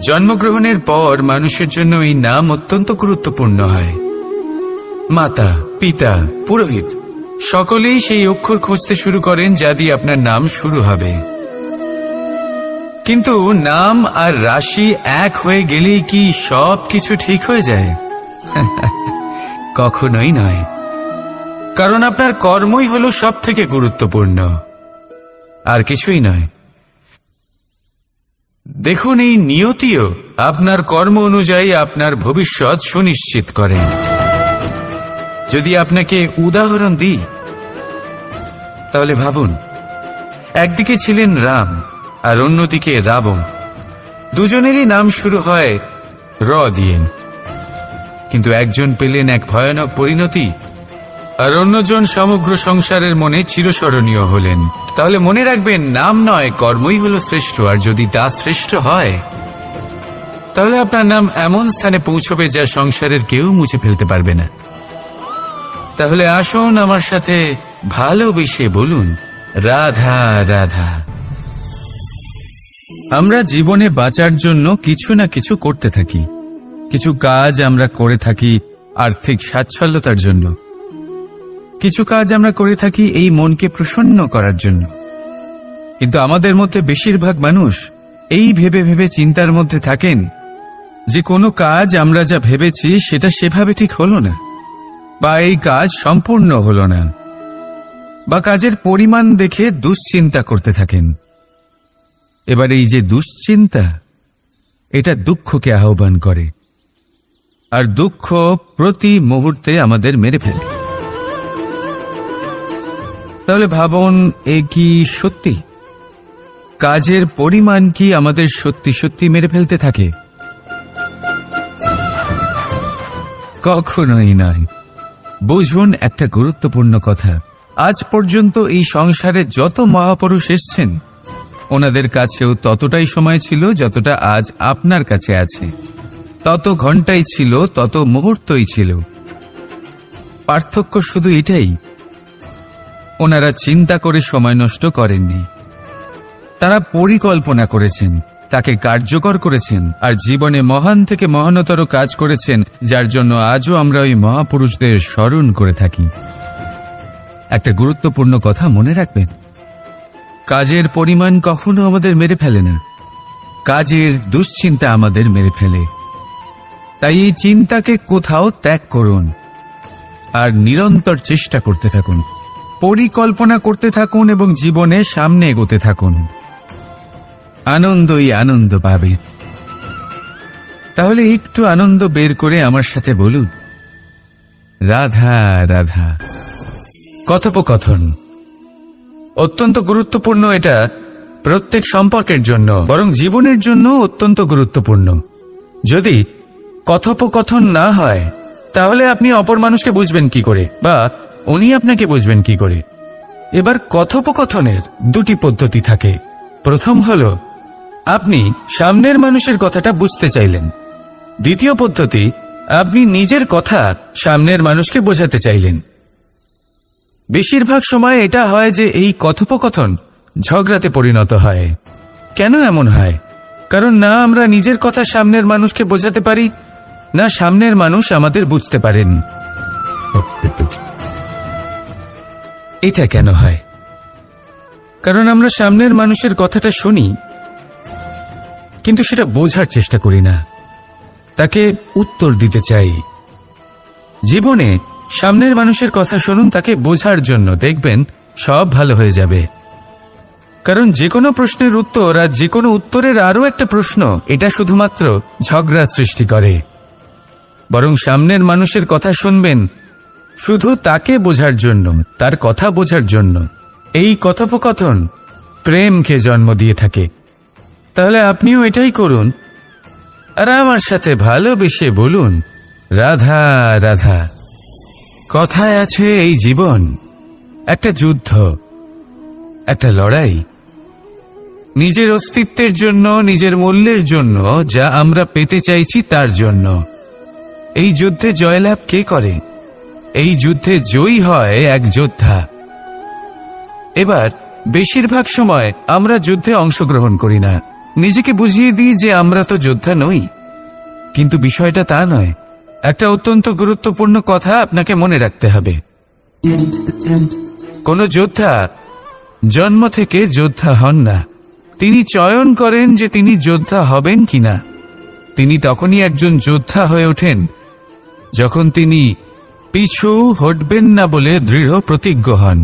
জন্মগ্রহণের পর মানুষের জন্য এই নাম অত্যন্ত গুরুত্বপূর্ণ হয়। মাতা, পিতা, পুরোহিত সকলেই সেই অক্ষর খুঁজতে শুরু করেন যা দিয়ে আপনার নাম শুরু হবে। কিন্তু নাম আর রাশি এক হয়ে গেলেই কি সব কিছু ঠিক হয়ে যায়? কখনোই নয়, কারণ আপনার কর্মই হলো সব থেকে গুরুত্বপূর্ণ, আর কিছুই নয়। দেখুন, এই নিয়তিও আপনার কর্ম অনুযায়ী আপনার ভবিষ্যৎ সুনিশ্চিত করে। যদি আপনাকে উদাহরণ দিই, তাহলে ভাবুন, একদিকে ছিলেন রাম আর অন্যদিকে রাবণ। দুজনেরই নাম শুরু হয় র দিয়ে, কিন্তু একজন পেলেন এক ভয়ানক পরিণতি আর অন্যজন সমগ্র সংসারের মনে চিরস্মরণীয় হলেন। তাহলে মনে রাখবেন, নাম নয়, কর্মই হলো শ্রেষ্ঠ। আর যদি তা শ্রেষ্ঠ হয়, তাহলে আপনার নাম এমন স্থানে পৌঁছবে যা সংসারের কেউ মুছে ফেলতে পারবে না। তাহলে আসুন আমার সাথে ভালোবেসে বলুন, রাধা রাধা। আমরা জীবনে বাঁচার জন্য কিছু না কিছু করতে থাকি। কিছু কাজ আমরা করে থাকি আর্থিক স্বাচ্ছন্দ্যতার জন্য, কিছু কাজ আমরা করে থাকি এই মনকে প্রসন্ন করার জন্য। কিন্তু আমাদের মধ্যে বেশিরভাগ মানুষ এই ভেবে ভেবে চিন্তার মধ্যে থাকেন যে কোনো কাজ আমরা যা ভেবেছি সেটা সেভাবে ঠিক হলো না, বা এই কাজ সম্পূর্ণ হলো না, বা কাজের পরিমাণ দেখে দুশ্চিন্তা করতে থাকেন। এবার এই যে দুশ্চিন্তা, এটা দুঃখকে আহ্বান করে, আর দুঃখ প্রতি মুহূর্তে আমাদের মেরে ফেলে। তাহলে ভাবুন, এ কি সত্যি? কাজের পরিমাণ কি আমাদের সত্যি সত্যি মেরে ফেলতে থাকে? কখনোই নয়। বুঝুন একটা গুরুত্বপূর্ণ কথা, আজ পর্যন্ত এই সংসারে যত মহাপুরুষ এসছেন, ওনাদের কাছেও ততটাই সময় ছিল যতটা আজ আপনার কাছে আছে, তত ঘন্টাই ছিল, তত মুহূর্তই ছিল। পার্থক্য শুধু এটাই, ওনারা চিন্তা করে সময় নষ্ট করেননি, তারা পরিকল্পনা করেছেন, তাকে কার্যকর করেছেন, আর জীবনে মহান থেকে মহানতর কাজ করেছেন, যার জন্য আজও আমরা ওই মহাপুরুষদের স্মরণ করে থাকি। একটা গুরুত্বপূর্ণ কথা মনে রাখবেন, কাজের পরিমাণ কখনো আমাদের মেরে ফেলে না, কাজের দুশ্চিন্তা আমাদের মেরে ফেলে। তাই এই চিন্তাকে কোথাও ত্যাগ করুন আর নিরন্তর চেষ্টা করতে থাকুন, পরিকল্পনা করতে থাকুন এবং জীবনে সামনে এগোতে থাকুন। আনন্দই আনন্দ পাবে। তাহলে একটু আনন্দ বের করে আমার সাথে বলুন, রাধা রাধা। কথোপকথন অত্যন্ত গুরুত্বপূর্ণ। এটা প্রত্যেক সম্পর্কের জন্য, বরং জীবনের জন্য অত্যন্ত গুরুত্বপূর্ণ। যদি কথোপকথন না হয়, তাহলে আপনি অপর মানুষকে বুঝবেন কি করে, বা উনি আপনাকে বুঝবেন কি করে? এবার কথোপকথনের দুটি পদ্ধতি থাকে। প্রথম হলো, আপনি সামনের মানুষের কথাটা বুঝতে চাইলেন। দ্বিতীয় পদ্ধতি, আপনি নিজের কথা সামনের মানুষকে বোঝাতে চাইলেন। বেশিরভাগ সময় এটা হয় যে এই কথোপকথন ঝগড়াতে পরিণত হয়। কেন এমন হয়? কারণ না আমরা নিজের কথা সামনের মানুষকে বোঝাতে পারি, না সামনের মানুষ আমাদের বুঝতে পারেন। এটা কেন হয়? কারণ আমরা সামনের মানুষের কথাটা শুনি, কিন্তু সেটা বোঝার চেষ্টা করি না, তাকে উত্তর দিতে চাই। জীবনে সামনের মানুষের কথা শুনুন তাকে বোঝার জন্য, দেখবেন সব ভালো হয়ে যাবে। কারণ যে কোনো প্রশ্নের উত্তর আর যে কোনো উত্তরের আরও একটা প্রশ্ন, এটা শুধুমাত্র ঝগড়া সৃষ্টি করে। বরং সামনের মানুষের কথা শুনবেন শুধু তাকে বোঝার জন্য, তার কথা বোঝার জন্য। এই কথোপকথন প্রেমকে জন্ম দিয়ে থাকে। তাহলে আপনিও এটাই করুন, আর আমার সাথে ভালোবেসে বলুন, রাধা রাধা। কথায় আছে, এই জীবন একটা যুদ্ধ, একটা লড়াই। নিজের অস্তিত্বের জন্য, নিজের মূল্যের জন্য, যা আমরা পেতে চাইছি তার জন্য। এই যুদ্ধে জয়লাভ কে করে? এই যুদ্ধে জয়ী হয় এক যোদ্ধা। এবার বেশিরভাগ সময় আমরা যুদ্ধে অংশগ্রহণ করি না, নিজেকে বুঝিয়ে দিই যে আমরা তো যোদ্ধা নই, কিন্তু বিষয়টা তা নয়। একটা অত্যন্ত গুরুত্বপূর্ণ কথা আপনাকে মনে রাখতে হবে। কোন যোদ্ধা জন্ম থেকে যোদ্ধা হন না, তিনি চয়ন করেন যে তিনি যোদ্ধা হবেন কিনা। তিনি তখনই একজন যোদ্ধা হয়ে ওঠেন যখন তিনি পিছু হটবেন না বলে দৃঢ় প্রতিজ্ঞ হন।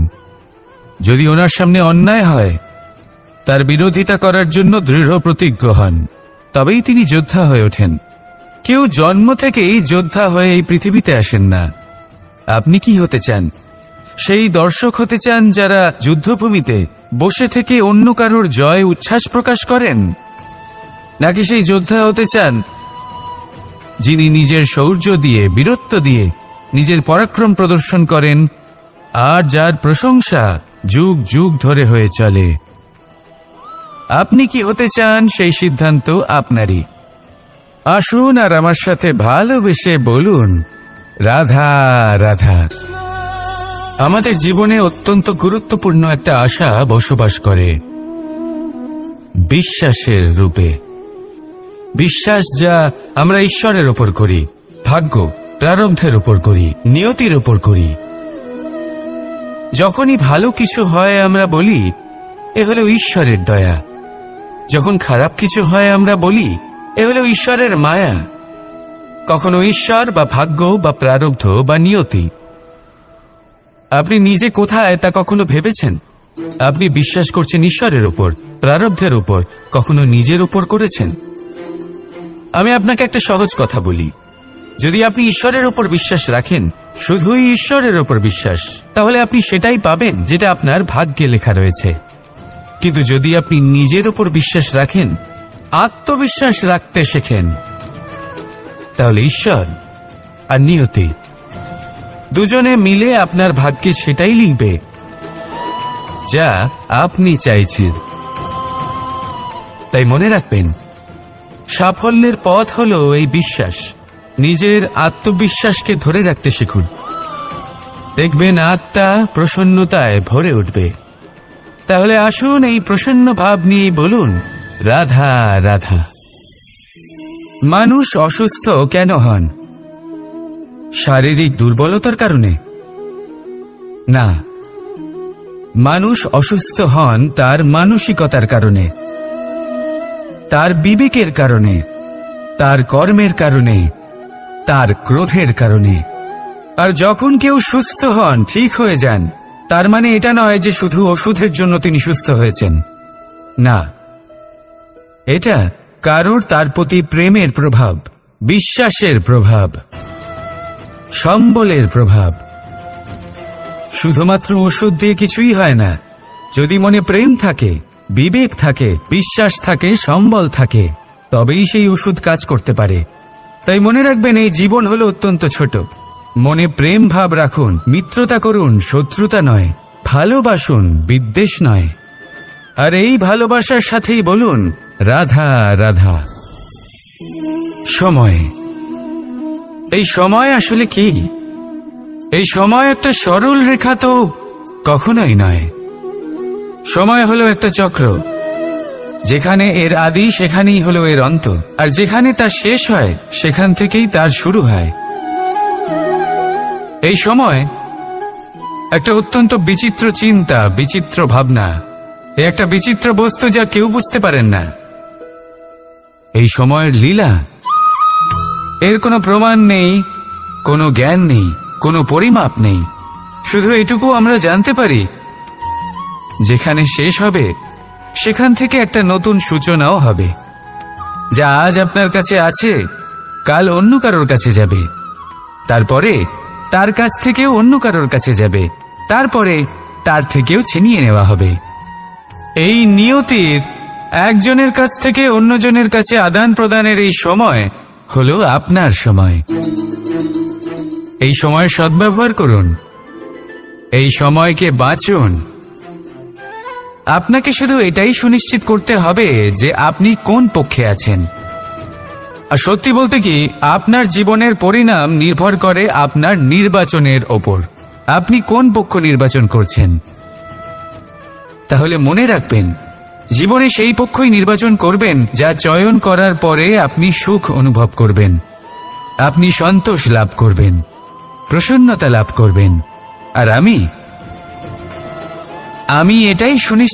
যদি ওনার সামনে অন্যায় হয়, তার বিরোধিতা করার জন্য দৃঢ় প্রতিজ্ঞ হন, তবেই তিনি যোদ্ধা হয়ে ওঠেন। কেউ জন্ম থেকেই যোদ্ধা হয়ে এই পৃথিবীতে আসেন না। আপনি কি হতে চান? সেই দর্শক হতে চান যারা যুদ্ধভূমিতে বসে থেকে অন্য কারোর জয় উচ্ছ্বাস প্রকাশ করেন, নাকি সেই যোদ্ধা হতে চান যিনি নিজের শৌর্য দিয়ে, বীরত্ব দিয়ে নিজের পরাক্রম প্রদর্শন করেন আর যার প্রশংসা যুগ যুগ ধরে হয়ে চলে? আপনি কি হতে চান সেই সিদ্ধান্ত আপনারই। আসুন আর আমার সাথে ভালোবেসে বলুন, রাধা রাধা। আমাদের জীবনে অত্যন্ত গুরুত্বপূর্ণ একটা আশা বসবাস করে, বিশ্বাসের রূপে। বিশ্বাস যা আমরা ঈশ্বরের ওপর করি, ভাগ্য, প্রারব্ধের ওপর করি, নিয়তির ওপর করি। যখনই ভালো কিছু হয় আমরা বলি এ হলো ঈশ্বরের দয়া, যখন খারাপ কিছু হয় আমরা বলি এ হলো ঈশ্বরের মায়া। কখনো ঈশ্বর বা ভাগ্য বা প্রারব্ধ বা নিয়তি। আপনি নিজে কোথায় তা কখনো ভেবেছেন? আপনি বিশ্বাস করছেন ঈশ্বরের ওপর, প্রারব্ধের ওপর, কখনো নিজের ওপর করেছেন? আমি আপনাকে একটা সহজ কথা বলি, যদি আপনি ঈশ্বরের ওপর বিশ্বাস রাখেন, শুধুই ঈশ্বরের ওপর বিশ্বাস, তাহলে আপনি সেটাই পাবেন যেটা আপনার ভাগ্যে লেখা রয়েছে। কিন্তু যদি আপনি নিজের ওপর বিশ্বাস রাখেন, আত্মবিশ্বাস রাখতে শেখেন, তাহলে ঈশ্বর আর নিয়তি দুজনে মিলে আপনার ভাগ্যে সেটাই লিখবে যা আপনি চাইছেন। তাই মনে রাখবেন, সাফল্যের পথ হলো এই বিশ্বাস। নিজের আত্মবিশ্বাসকে ধরে রাখতে শিখুন, দেখবেন আত্মা প্রসন্নতায় ভরে উঠবে। তাহলে আসুন এই প্রসন্ন ভাব নিয়ে বলুন, রাধা রাধা। মানুষ অসুস্থ কেন হন? শারীরিক দুর্বলতার কারণে? না, মানুষ অসুস্থ হন তার মানসিকতার কারণে, তার বিবেকের কারণে, তার কর্মের কারণে, তার ক্রোধের কারণে। আর যখন কেউ সুস্থ হন, ঠিক হয়ে যান, তার মানে এটা নয় যে শুধু ওষুধের জন্য তিনি সুস্থ হয়েছেন। না, এটা কারোর তার প্রতি প্রেমের প্রভাব, বিশ্বাসের প্রভাব, সম্বলের প্রভাব। শুধুমাত্র ওষুধ দিয়ে কিছুই হয় না। যদি মনে প্রেম থাকে, বিবেক থাকে, বিশ্বাস থাকে, সম্বল থাকে, তবেই সেই ওষুধ কাজ করতে পারে। তাই মনে রাখবেন, এই জীবন হলো অত্যন্ত ছোট। মনে প্রেম ভাব রাখুন, মিত্রতা করুন, শত্রুতা নয়। ভালোবাসুন, বিদ্বেষ নয়। আর এই ভালোবাসার সাথেই বলুন, রাধা রাধা। সময়, এই সময় আসলে কি? এই সময় একটা সরল রেখা তো কখনোই নয়। সময় হলো একটা চক্র, যেখানে এর আদি সেখানেই হলো এর অন্ত, আর যেখানে তা শেষ হয় সেখান থেকেই তার শুরু হয়। এই সময় একটা অত্যন্ত বিচিত্র চিন্তা, বিচিত্র ভাবনা, একটা বিচিত্র বস্তু যা কেউ বুঝতে পারেন না। এই সময়ের লীলা, এর কোনো প্রমাণ নেই, কোনো জ্ঞান নেই, কোনো পরিমাপ নেই। শুধু এটুকু আমরা জানতে পারি, যেখানে শেষ হবে সেখান থেকে একটা নতুন সূচনাও হবে। যা আজ আপনার কাছে আছে, কাল অন্য কারোর কাছে যাবে, তারপরে তার কাছ থেকেও অন্য কারোর কাছে যাবে, তারপরে তার থেকেও ছিনিয়ে নেওয়া হবে। এই নিয়তির একজনের কাছ থেকে অন্যজনের কাছে আদান প্রদানের এই সময় হলো আপনার সময়। এই সময়ের সদ্ব্যবহার করুন, এই সময়কে বাঁচুন। আপনাকে শুধু এটাই সুনিশ্চিত করতে হবে যে আপনি কোন পক্ষে আছেন। আর সত্যি বলতে কি, আপনার জীবনের পরিণাম নির্ভর করে আপনার নির্বাচনের ওপর। আপনি কোন পক্ষ নির্বাচন করছেন। তাহলে মনে রাখবেন, জীবনে সেই পক্ষই নির্বাচন করবেন যা চয়ন করার পরে আপনি সুখ অনুভব করবেন, আপনি সন্তোষ লাভ করবেন, প্রসন্নতা লাভ করবেন। আর আমি এটাই সুনিশ্চিত